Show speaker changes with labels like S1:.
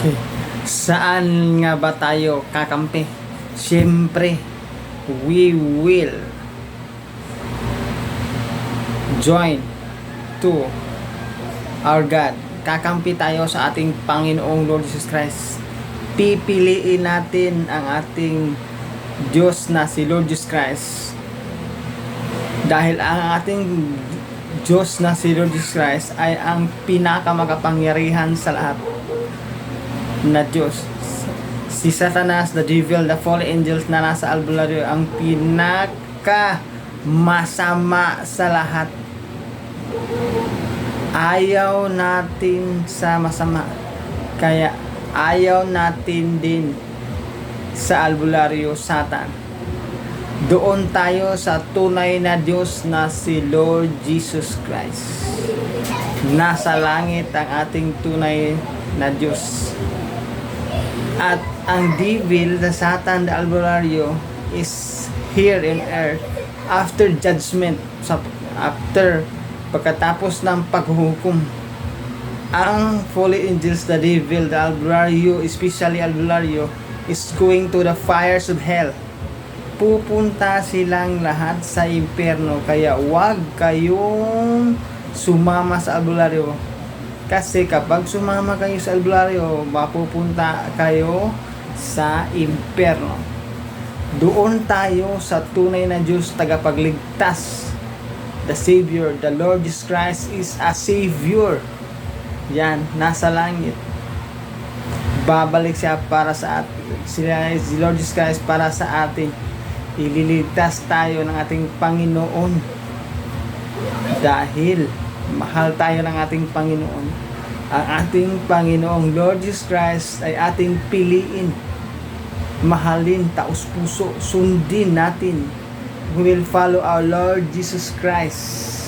S1: Okay. Saan nga ba tayo kakampi? Siyempre, we will join to our God. Kakampi tayo sa ating Panginoong Lord Jesus Christ. Pipiliin natin ang ating Diyos na si Lord Jesus Christ. Dahil ang ating Diyos na si Lord Jesus Christ ay ang pinakamakapangyarihan sa lahat na Diyos. Si Satanas, the devil, the fallen angels na nasa albularyo ang pinaka masama sa lahat. Ayaw natin sa masama, kaya ayaw natin din sa albularyo Satan. Doon tayo sa tunay na Diyos na si Lord Jesus Christ. Nasa langit ang ating tunay na Diyos. At ang devil, the Satan, the albularyo is here in earth after judgment, after pagkatapos ng paghuhukom. Ang fallen angels, the devil, the albularyo, especially albularyo, is going to the fires of hell. Pupunta silang lahat sa impyerno, kaya wag kayong sumama sa albularyo. Kasi kapag sumama kayo sa albularyo, mapupunta kayo sa impyerno. Doon tayo sa tunay na Diyos, tagapagligtas. The Savior, the Lord Jesus Christ is a Savior. Yan, nasa langit. Babalik siya para sa atin. Si Lord Jesus Christ para sa atin. Ililigtas tayo ng ating Panginoon. Dahil mahal tayo ng ating Panginoon. Ang ating Panginoong Lord Jesus Christ ay ating piliin. Mahalin, taos puso, sundin natin. We will follow our Lord Jesus Christ.